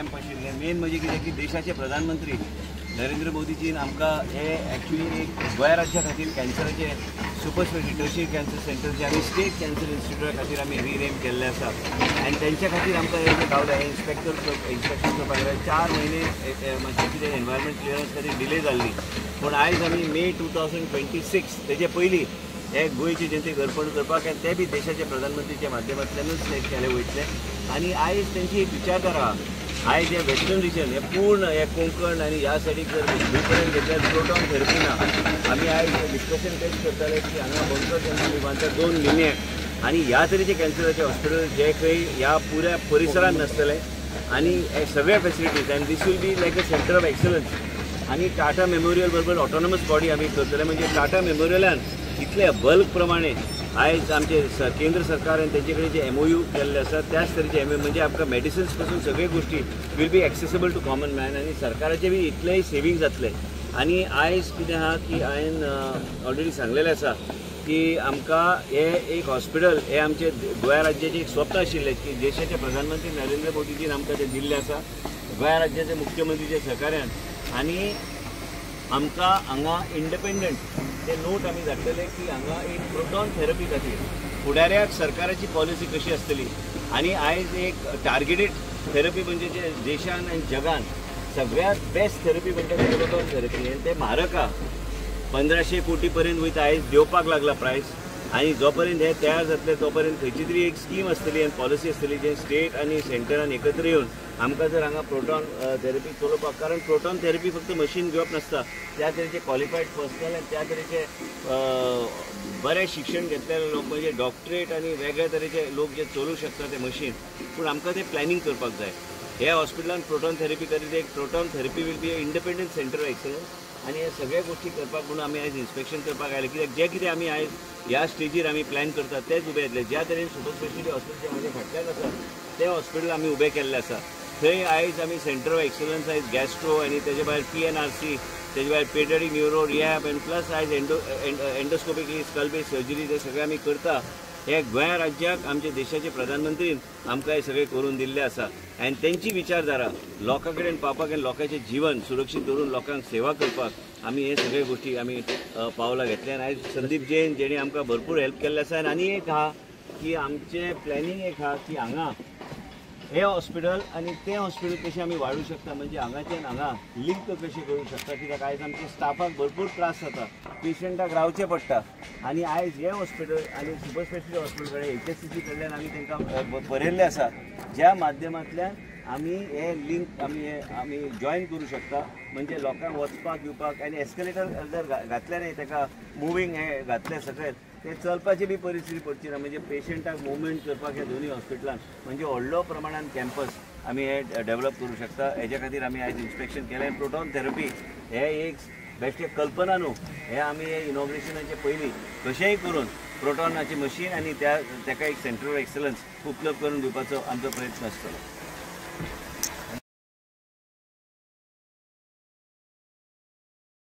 camp आशिल्ले main म्हणजे कितें की देशाचे प्रधानमंत्री नरेंद्र मोदीजीन आमकां हे एक्चुअली एक गोंय राज्या खातीर कॅन्सराचे सुपर स्पेशलिटी टर्शियरी कॅन्सर सेंटरचे आमी स्टेट कॅन्सर इन्स्टिट्यूटा खातीर आमी रिनेम केल्ले आसा आनी तेंच्या खातीर आमकां हे गावलें इन्स्पेक्शन करपाक 4 म्हयने मातशें कितें एनवायरमेंट क्लियरन्स खातीर डिले जाल्ली पूण आयज आमी मे 2026 तेजे पयलीं हे गोंयचे जनतेक अर्पण करपाक आनी ते बी देशाच्या प्रधानमंत्रीच्या माध्यमांतल्यानूच ते केले वयतले आनी आयज तेंची एक विचारधारा आयज हे वेस्टर्न रिजन हे पूर्ण हे कोंकण आनी ह्या सायडीक जर दुसरेन घेतल्यार प्रोटॉन थेरपी ना आमी आयज डिस्कशन तेच करताले की हांगा बंकर केन्ना बांदता 2 म्हयन्याक आनी ह्या तरेचे कॅन्सराचे हॉस्पिटल जे खंय ह्या पुऱ्या परिसरांत नासतले आनी हे सगळे फेसिलिटीज आनी this will be like a centre of excellence आनी टाटा मेमोरियल बरोबर ऑटोनॉमस बॉडी आमी करतले म्हणजे टाटा मेमोरियलान इतले बल्क प्रमाणे आयज आमचे केंद्र सरकार आनी तेंचे कडेन जे MOU केल्ले आसा त्याच तरेचे म्हणजे आमकां मेडिसिन्स पासून सगळे गोष्टी will be accessible to common man आनी सरकाराचे बी इतलेय सेवींग जातले आनी आयज कितें आहा की हांवें ऑलरेडी सांगलेलें आसा की आमकां हे एक हॉस्पिटल हे आमचे गोंय राज्याचें एक स्वप्न आशिल्लें की देशाचे प्रधानमंत्री नरेंद्र मोदीजीन आमकां तें दिल्लें आसा गोंय राज्याचे मुख्यमंत्रीच्या सहकार्यान आनी आमकां हांगा इंडिपेंडंट ते नोट आमी धाडटले की हांगा एक प्रोटॉन थेरपी खातीर फुडाऱ्याक सरकाराची पॉलिसी कशी आसतली आनी आयज एक टार्गेटेड थेरपी म्हणजे जे देशान आनी जगान सगळ्यात बेस्ट थेरपी म्हणजे प्रोटॉन थेरपी आनी ते म्हारग आहा 1500 कोटी पर्यंत वयता आयज देवपाक लागला प्रायस आनी जो पर्यंत हे तयार जातले तो पर्यंत खंयची तरी एक स्कीम आसतली आनी पॉलिसी आसतली जे स्टेट आनी सेंटरान एकत्र येवन आमकां जर हांगा प्रोटॉन थेरपी चलोवपाक कारण प्रोटॉन थेरपी फक्त मशीन घेवप नासता त्या तरेचे क्वॉलिफायड पर्सनल आनी त्या तरेचे बरें शिक्षण घेतलेले लोक म्हणजे डॉक्टरेट आनी वेगळ्या तरेचे लोक जे चलोवंक शकता ते मशीन पूण आमकां ते प्लॅनिंग करपाक जाय ह्या हॉस्पिटलान प्रोटॉन थेरपी खातीर एक proton therapy will be independent centre of excellence आनी हे सगळे गोष्टी करपाक म्हणून आमी आयज इन्स्पेक्शन करपाक आयले कित्याक जे कितें आमी आयज ह्या स्टेजीर आमी प्लॅन करतात तेच उबे येतले ज्या तरेन सुपर स्पेशलिटी हॉस्पिटल जे म्हाज्या फाटल्यान आसा ते हॉस्पिटल आमी उबे केल्ले आसा थंय आयज आमी सेंटर ऑफ एक्सलन्स आयज गॅस्ट्रो आनी तेजे भायर PNRC तेजे भायर पेडियाट्रिक न्यूरो रिहॅब आनी प्लस आयज एंडोस्कोपिकली स्कल बेस सर्जरी ते सगळे आमी करता हे गोंय राज्याक आमचे देशाचे प्रधानमंत्रीन आमकां हे सगळे करून दिल्ले आसा आनी तेंची विचारधारा लोकां कडेन पावपाक आनी लोकांचें जीवन सुरक्षीत दवरून लोकांक सेवा करपाक आमी हे सगळे गोष्टी आमी पावलां घेतले आनी आयज संदीप जैन जेणे आमकां भरपूर हेल्प केल्ले आसा आनी एक आहा की आमचें प्लॅनिंग एक आहा की हांगा हे हॉस्पिटल आनी तें हॉस्पिटल कशें आमी वाडूंक शकता म्हणजे हांगाच्यान हांगा लिंक कशें करूंक शकता कित्याक आयज आमच्या स्टाफाक भरपूर त्रास जाता पेशंटाक रावचें पडटा आनी आयज हे हॉस्पिटल आनी सुपर स्पेशलिटी हॉस्पिटल कडेन HSCC कडल्यान आमी तांकां बरयल्लें आसा ज्या माध्यमांतल्यान आमी हे लिंक आमी जॉयन करूं शकता म्हणजे लोकांक वचपाक येवपाक आनी एस्केलेटर जर घातलें न्ही ताका मुवींग हे घातलें सकयल ते चलपाची बी परिस्थिती पडची ना म्हणजे पेशंटाक मुवमेंट करपाक हे दोन्ही हॉस्पिटलान म्हणजे व्हडलो प्रमाणान कॅम्पस आमी हे डेव्हलप करूं शकता हेच्या खातीर आमी आयज इन्स्पेक्शन केलें प्रोटॉन थेरपी हे एक बेश्टे कल्पना न्हू हे आमी हे इनॉग्रेशनाचे पयलीं कशेंय करून प्रोटॉनाची मशीन आनी ताका एक सेंटर ऑफ एक्सलन्स उपलब्ध करून दिवपाचो आमचो प्रयत्न आसतलो